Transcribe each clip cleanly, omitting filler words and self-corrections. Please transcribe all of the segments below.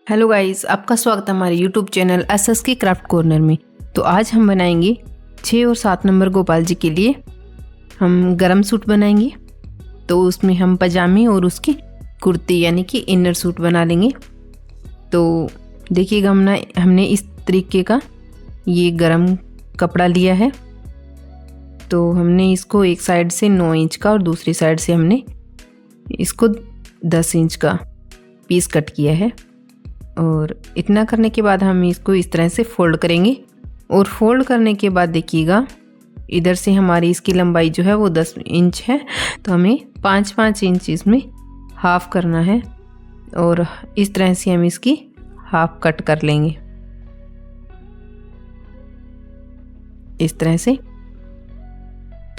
Hello guys, आपका स्वागत है हमारे यूट्यूब चैनल एसएस के क्राफ्ट कॉर्नर में। तो आज हम बनाएंगे 6 और 7 नंबर गोपाल जी के लिए हम गरम सूट बनाएंगे। तो उसमें हम पजामे और उसकी कुर्ती यानी कि इनर सूट बना लेंगे। तो देखिएगा हमने इस तरीके का ये गरम कपड़ा लिया है। तो हमने इसको एक साइड से 9 इंच का और दूसरी साइड से हमने इसको 10 इंच का पीस कट किया है। और इतना करने के बाद हम इसको इस तरह से फोल्ड करेंगे। और फोल्ड करने के बाद देखिएगा इधर से हमारी इसकी लंबाई जो है वो 10 इंच है। तो हमें 5-5 इंच इसमें हाफ करना है और इस तरह से हम इसकी हाफ कट कर लेंगे इस तरह से।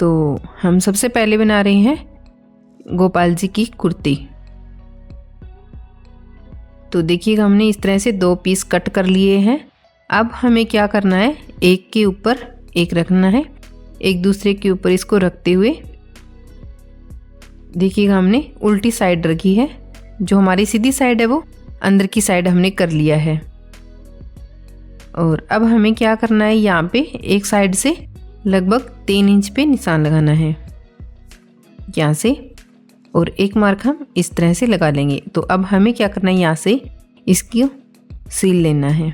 तो हम सबसे पहले बना रहे हैं गोपाल जी की कुर्ती। तो देखिएगा हमने इस तरह से 2 पीस कट कर लिए हैं। अब हमें क्या करना है, एक के ऊपर एक रखना है, एक दूसरे के ऊपर इसको रखते हुए देखिएगा हमने उल्टी साइड रखी है। जो हमारी सीधी साइड है वो अंदर की साइड हमने कर लिया है। और अब हमें क्या करना है, यहाँ पे एक साइड से लगभग 3 इंच पे निशान लगाना है यहाँ से, और एक मार्क हम इस तरह से लगा लेंगे। तो अब हमें क्या करना है, यहाँ से इसकी सील लेना है।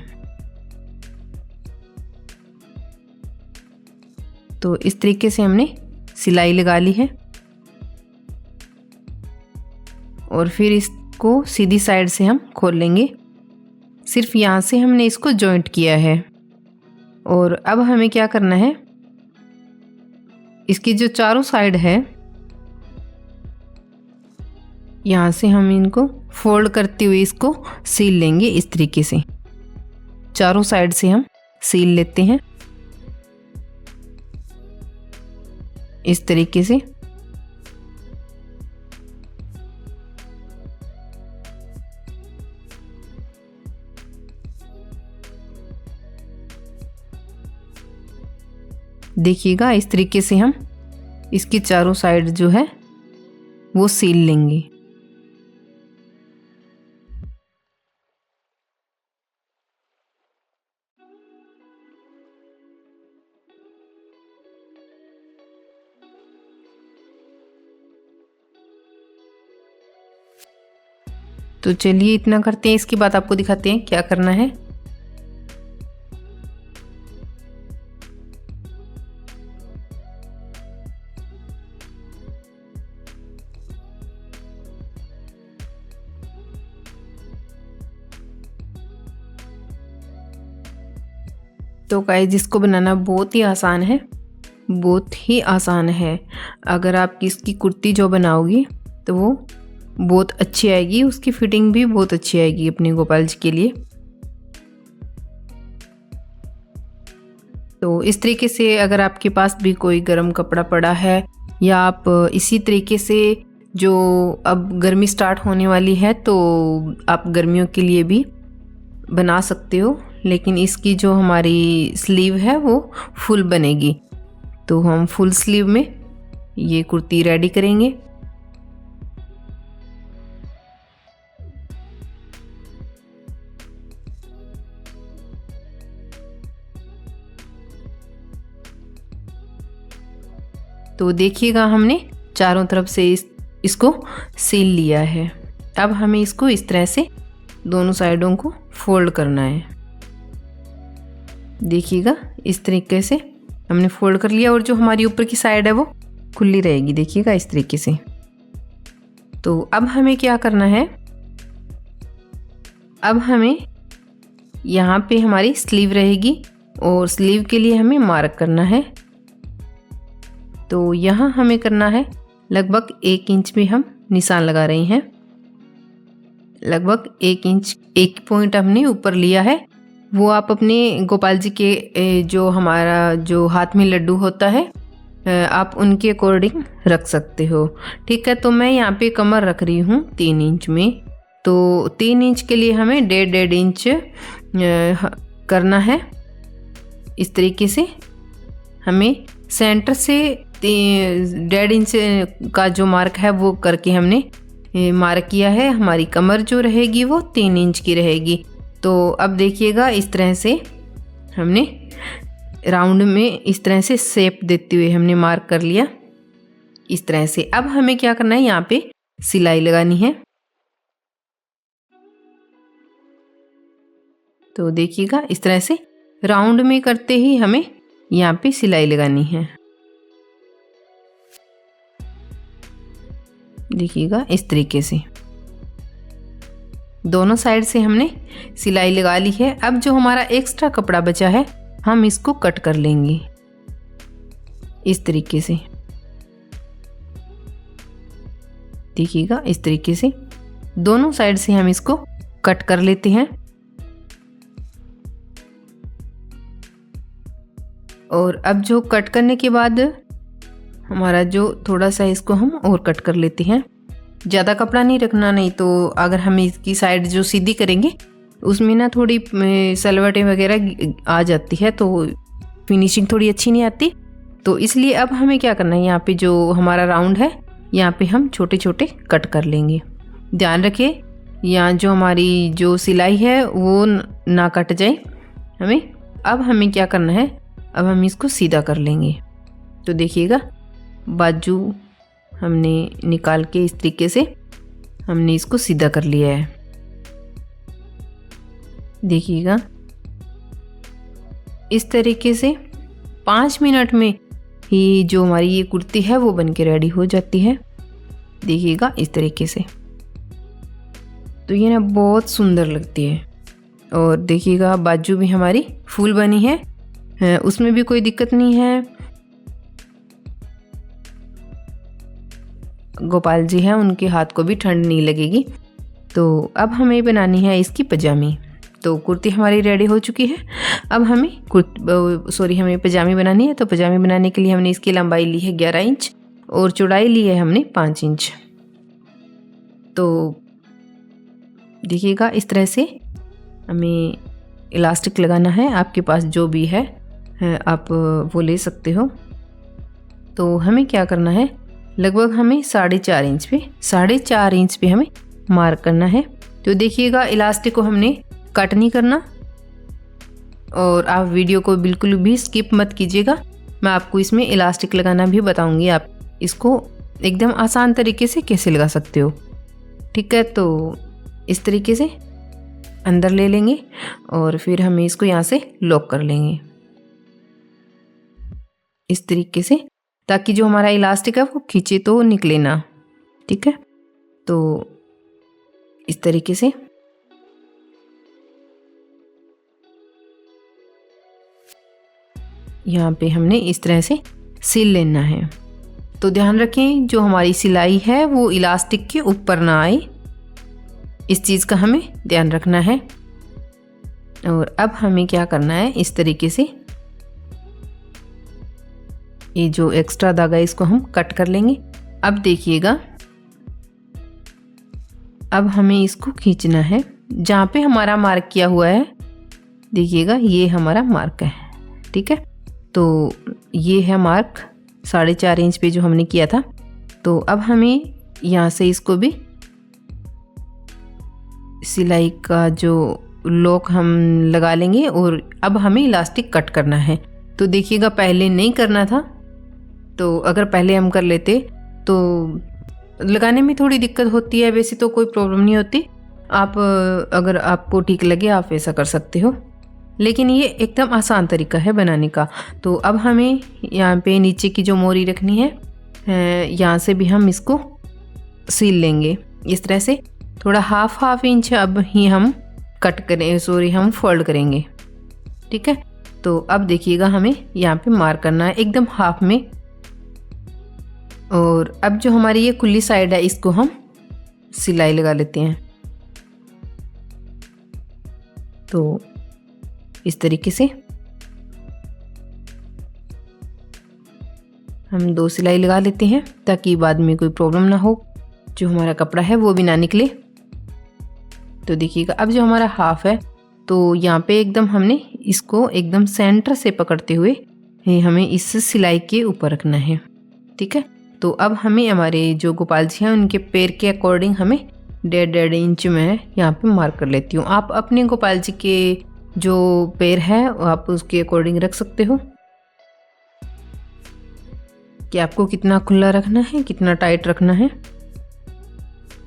तो इस तरीके से हमने सिलाई लगा ली है और फिर इसको सीधी साइड से हम खोल लेंगे। सिर्फ यहाँ से हमने इसको जॉइंट किया है। और अब हमें क्या करना है, इसकी जो चारों साइड है यहाँ से हम इनको फोल्ड करते हुए इसको सील लेंगे इस तरीके से। चारों साइड से हम सील लेते हैं इस तरीके से। देखिएगा इस तरीके से हम इसकी चारों साइड जो है वो सील लेंगे। तो चलिए इतना करते हैं, इसके बाद आपको दिखाते हैं क्या करना है। तो गाइस जिसको बनाना बहुत ही आसान है, बहुत ही आसान है। अगर आप इसकी कुर्ती जो बनाओगी तो वो बहुत अच्छी आएगी, उसकी फिटिंग भी बहुत अच्छी आएगी अपने गोपाल जी के लिए। तो इस तरीके से अगर आपके पास भी कोई गर्म कपड़ा पड़ा है या आप इसी तरीके से, जो अब गर्मी स्टार्ट होने वाली है तो आप गर्मियों के लिए भी बना सकते हो। लेकिन इसकी जो हमारी स्लीव है वो फुल बनेगी। तो हम फुल स्लीव में ये कुर्ती रेडी करेंगे। तो देखिएगा हमने चारों तरफ से इसको सील लिया है। अब हमें इसको इस तरह से दोनों साइडों को फोल्ड करना है। देखिएगा इस तरीके से हमने फोल्ड कर लिया और जो हमारी ऊपर की साइड है वो खुली रहेगी। देखिएगा इस तरीके से। तो अब हमें क्या करना है, अब हमें यहाँ पे हमारी स्लीव रहेगी और स्लीव के लिए हमें मार्क करना है। तो यहाँ हमें करना है लगभग 1 इंच में हम निशान लगा रहे हैं। लगभग 1 इंच, 1 पॉइंट हमने ऊपर लिया है। वो आप अपने गोपाल जी के जो हमारा जो हाथ में लड्डू होता है आप उनके अकॉर्डिंग रख सकते हो। ठीक है, तो मैं यहाँ पे कमर रख रही हूँ 3 इंच में। तो 3 इंच के लिए हमें 1.5 इंच करना है। इस तरीके से हमें सेंटर से 1.5 इंच का जो मार्क है वो करके हमने मार्क किया है, हमारी कमर जो रहेगी वो 3 इंच की रहेगी। तो अब देखिएगा इस तरह से हमने राउंड में इस तरह से शेप देते हुए हमने मार्क कर लिया इस तरह से। अब हमें क्या करना है, यहाँ पे सिलाई लगानी है। तो देखिएगा इस तरह से राउंड में करते ही हमें यहाँ पे सिलाई लगानी है। देखिएगा इस तरीके से दोनों साइड से हमने सिलाई लगा ली है। अब जो हमारा एक्स्ट्रा कपड़ा बचा है हम इसको कट कर लेंगे इस तरीके से। देखिएगा इस तरीके से दोनों साइड से हम इसको कट कर लेते हैं। और अब जो कट करने के बाद हमारा जो थोड़ा सा इसको हम और कट कर लेते हैं। ज़्यादा कपड़ा नहीं रखना, नहीं तो अगर हम इसकी साइड जो सीधी करेंगे उसमें ना थोड़ी सलवटें वगैरह आ जाती है, तो फिनिशिंग थोड़ी अच्छी नहीं आती। तो इसलिए अब हमें क्या करना है, यहाँ पे जो हमारा राउंड है यहाँ पे हम छोटे छोटे कट कर लेंगे। ध्यान रखिए यहाँ जो हमारी जो सिलाई है वो ना कट जाए हमें। अब हमें क्या करना है, अब हम इसको सीधा कर लेंगे। तो देखिएगा बाजू हमने निकाल के इस तरीके से हमने इसको सीधा कर लिया है। देखिएगा इस तरीके से 5 मिनट में ही जो हमारी ये कुर्ती है वो बन के रेडी हो जाती है। देखिएगा इस तरीके से, तो ये ना बहुत सुंदर लगती है। और देखिएगा बाजू भी हमारी फुल बनी है, उसमें भी कोई दिक्कत नहीं है। गोपाल जी हैं उनके हाथ को भी ठंड नहीं लगेगी। तो अब हमें बनानी है इसकी पजामी। तो कुर्ती हमारी रेडी हो चुकी है। अब हमें हमें पजामी बनानी है। तो पजामी बनाने के लिए हमने इसकी लंबाई ली है 11 इंच और चौड़ाई ली है हमने 5 इंच। तो देखिएगा इस तरह से हमें इलास्टिक लगाना है। आपके पास जो भी है आप वो ले सकते हो। तो हमें क्या करना है, लगभग हमें 4.5 इंच पे हमें मार्क करना है। तो देखिएगा इलास्टिक को हमने कट नहीं करना और आप वीडियो को बिल्कुल भी स्किप मत कीजिएगा। मैं आपको इसमें इलास्टिक लगाना भी बताऊंगी, आप इसको एकदम आसान तरीके से कैसे लगा सकते हो। ठीक है, तो इस तरीके से अंदर ले लेंगे और फिर हमें इसको यहाँ से लॉक कर लेंगे इस तरीके से, ताकि जो हमारा इलास्टिक है वो खींचे तो निकले ना। ठीक है, तो इस तरीके से यहाँ पे हमने इस तरह से सिल लेना है। तो ध्यान रखें जो हमारी सिलाई है वो इलास्टिक के ऊपर ना आए, इस चीज़ का हमें ध्यान रखना है। और अब हमें क्या करना है, इस तरीके से ये जो एक्स्ट्रा धागा है इसको हम कट कर लेंगे। अब देखिएगा अब हमें इसको खींचना है जहाँ पे हमारा मार्क किया हुआ है। देखिएगा ये हमारा मार्क है। ठीक है, तो ये है मार्क 4.5 इंच पे जो हमने किया था। तो अब हमें यहाँ से इसको भी सिलाई का जो लॉक हम लगा लेंगे और अब हमें इलास्टिक कट करना है। तो देखिएगा पहले नहीं करना था, तो अगर पहले हम कर लेते तो लगाने में थोड़ी दिक्कत होती है। वैसे तो कोई प्रॉब्लम नहीं होती, आप अगर आपको ठीक लगे आप ऐसा कर सकते हो, लेकिन ये एकदम आसान तरीका है बनाने का। तो अब हमें यहाँ पे नीचे की जो मोरी रखनी है यहाँ से भी हम इसको सील लेंगे इस तरह से। थोड़ा हाफ इंच अब ही हम हम फोल्ड करेंगे। ठीक है, तो अब देखिएगा हमें यहाँ पे मार्क करना है एकदम हाफ में। और अब जो हमारी ये खुली साइड है इसको हम सिलाई लगा लेते हैं। तो इस तरीके से हम 2 सिलाई लगा लेते हैं ताकि बाद में कोई प्रॉब्लम ना हो, जो हमारा कपड़ा है वो भी ना निकले। तो देखिएगा अब जो हमारा हाफ है तो यहाँ पे एकदम हमने इसको एकदम सेंटर से पकड़ते हुए हमें इस सिलाई के ऊपर रखना है। ठीक है, तो अब हमें हमारे जो गोपाल जी हैं उनके पैर के अकॉर्डिंग हमें 1.5 इंच में यहाँ पे मार्क कर लेती हूँ। आप अपने गोपाल जी के जो पैर है आप उसके अकॉर्डिंग रख सकते हो कि आपको कितना खुला रखना है, कितना टाइट रखना है।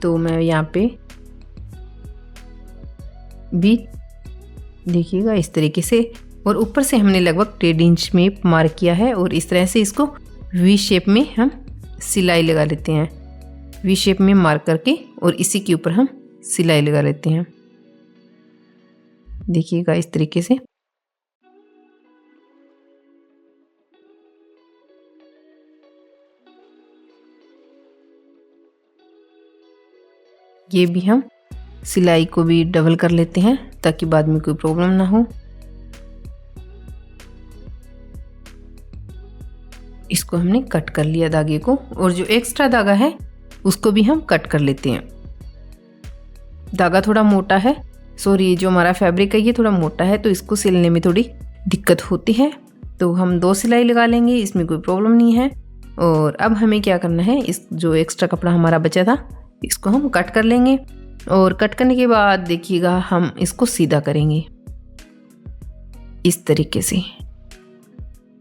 तो मैं यहाँ पे भी देखिएगा इस तरीके से, और ऊपर से हमने लगभग 1.5 इंच में मार्क किया है और इस तरह से इसको वी शेप में हम सिलाई लगा लेते हैं। वी शेप में मार्क करके और इसी के ऊपर हम सिलाई लगा लेते हैं। देखिएगा इस तरीके से। ये भी हम सिलाई को भी डबल कर लेते हैं ताकि बाद में कोई प्रॉब्लम ना हो। इसको हमने कट कर लिया धागे को, और जो एक्स्ट्रा धागा है उसको भी हम कट कर लेते हैं। धागा थोड़ा मोटा है, सॉरी जो हमारा फैब्रिक है ये थोड़ा मोटा है तो इसको सिलने में थोड़ी दिक्कत होती है, तो हम 2 सिलाई लगा लेंगे, इसमें कोई प्रॉब्लम नहीं है। और अब हमें क्या करना है, इस जो एक्स्ट्रा कपड़ा हमारा बचा था इसको हम कट कर लेंगे, और कट करने के बाद देखिएगा हम इसको सीधा करेंगे इस तरीके से।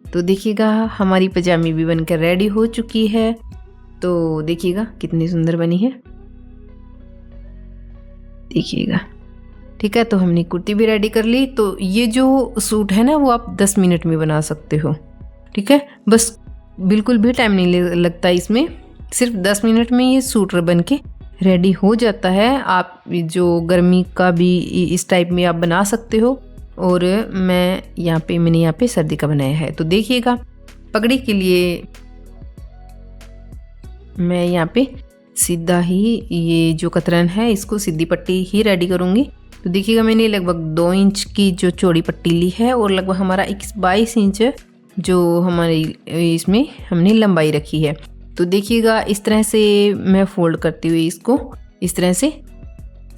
तो देखिएगा हमारी पजामी भी बनकर रेडी हो चुकी है। तो देखिएगा कितनी सुंदर बनी है, देखिएगा। ठीक है, तो हमने कुर्ती भी रेडी कर ली। तो ये जो सूट है ना वो आप 10 मिनट में बना सकते हो। ठीक है, बस बिल्कुल भी टाइम नहीं लगता इसमें, सिर्फ 10 मिनट में ये सूट बन के रेडी हो जाता है। आप जो गर्मी का भी इस टाइप में आप बना सकते हो, और मैंने यहाँ पे सर्दी का बनाया है। तो देखिएगा पगड़ी के लिए मैं यहाँ पे सीधा ही ये जो कतरन है इसको सीधी पट्टी ही रेडी करूँगी। तो देखिएगा मैंने लगभग 2 इंच की जो चौड़ी पट्टी ली है, और लगभग हमारा 22 इंच जो हमारी इसमें हमने लंबाई रखी है। तो देखिएगा इस तरह से मैं फोल्ड करती हुई इसको इस तरह से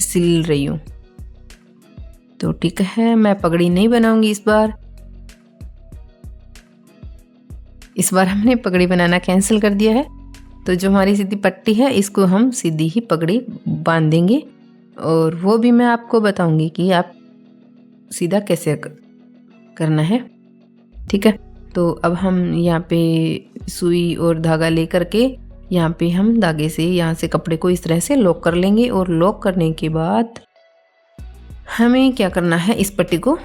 सिल रही हूँ। तो ठीक है, मैं पगड़ी नहीं बनाऊंगी इस बार हमने पगड़ी बनाना कैंसिल कर दिया है। तो जो हमारी सीधी पट्टी है इसको हम सीधी ही पगड़ी बांध देंगे, और वो भी मैं आपको बताऊंगी कि आप सीधा कैसे करना है। ठीक है, तो अब हम यहाँ पे सुई और धागा लेकर के यहाँ पे हम धागे से यहाँ से कपड़े को इस तरह से लॉक कर लेंगे, और लॉक करने के बाद हमें क्या करना है, इस पट्टी को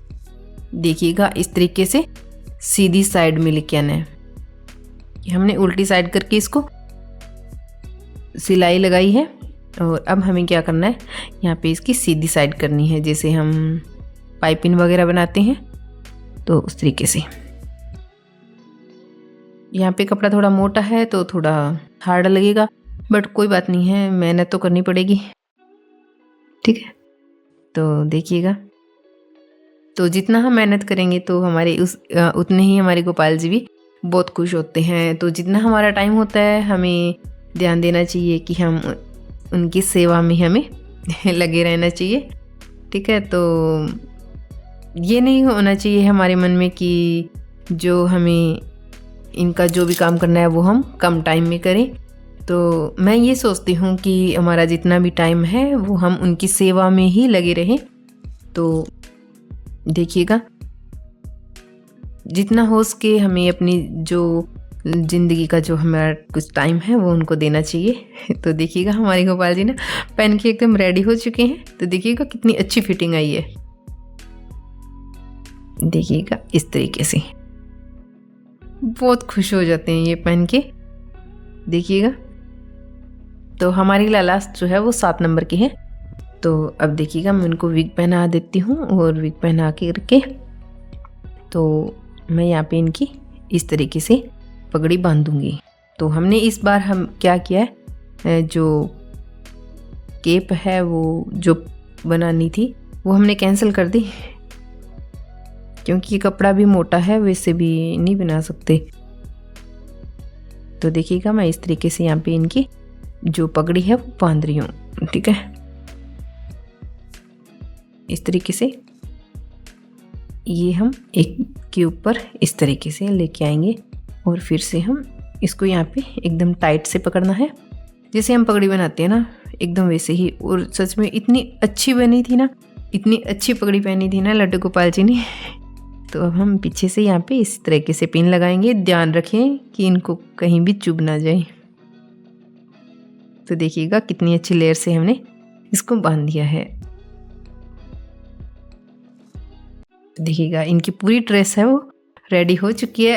देखिएगा इस तरीके से सीधी साइड में लेके आना है। हमने उल्टी साइड करके इसको सिलाई लगाई है, और अब हमें क्या करना है, यहाँ पे इसकी सीधी साइड करनी है, जैसे हम पाइपिंग वगैरह बनाते हैं तो उस तरीके से। यहाँ पे कपड़ा थोड़ा मोटा है तो थोड़ा हार्ड लगेगा, बट कोई बात नहीं है, मेहनत तो करनी पड़ेगी। ठीक है, तो देखिएगा, तो जितना हम मेहनत करेंगे तो हमारे उतने ही हमारे गोपाल जी भी बहुत खुश होते हैं। तो जितना हमारा टाइम होता है हमें ध्यान देना चाहिए कि हम उनकी सेवा में हमें लगे रहना चाहिए। ठीक है, तो ये नहीं होना चाहिए हमारे मन में कि जो हमें इनका जो भी काम करना है वो हम कम टाइम में करें। तो मैं ये सोचती हूँ कि हमारा जितना भी टाइम है वो हम उनकी सेवा में ही लगे रहें। तो देखिएगा जितना हो सके हमें अपनी जो ज़िंदगी का जो हमारा कुछ टाइम है वो उनको देना चाहिए। तो देखिएगा हमारे गोपाल जी ना पहन के एकदम रेडी हो चुके हैं। तो देखिएगा कितनी अच्छी फिटिंग आई है, देखिएगा इस तरीके से बहुत खुश हो जाते हैं ये पहन के। देखिएगा तो हमारी लालास जो है वो 7 नंबर की है। तो अब देखिएगा मैं उनको विग पहना देती हूँ, और विग पहना के करके तो मैं यहाँ पे इनकी इस तरीके से पगड़ी बांधूंगी। तो हमने इस बार हम क्या किया है, जो केप है वो जो बनानी थी वो हमने कैंसिल कर दी, क्योंकि ये कपड़ा भी मोटा है, वैसे भी नहीं बना सकते। तो देखिएगा मैं इस तरीके से यहाँ पे इनकी जो पगड़ी है वो बांध रही हूँ। ठीक है, इस तरीके से ये हम एक के ऊपर इस तरीके से लेके आएंगे, और फिर से हम इसको यहाँ पे एकदम टाइट से पकड़ना है, जैसे हम पगड़ी बनाते हैं ना, एकदम वैसे ही। और सच में इतनी अच्छी बनी थी ना, इतनी अच्छी पगड़ी पहनी थी ना लड्डू गोपाल जी ने। तो अब हम पीछे से यहाँ पे इस तरीके से पिन लगाएंगे। ध्यान रखें कि इनको कहीं भी चुभ ना जाए। तो देखिएगा कितनी अच्छी लेयर से हमने इसको बांध दिया है। देखिएगा इनकी पूरी ड्रेस है वो रेडी हो चुकी है।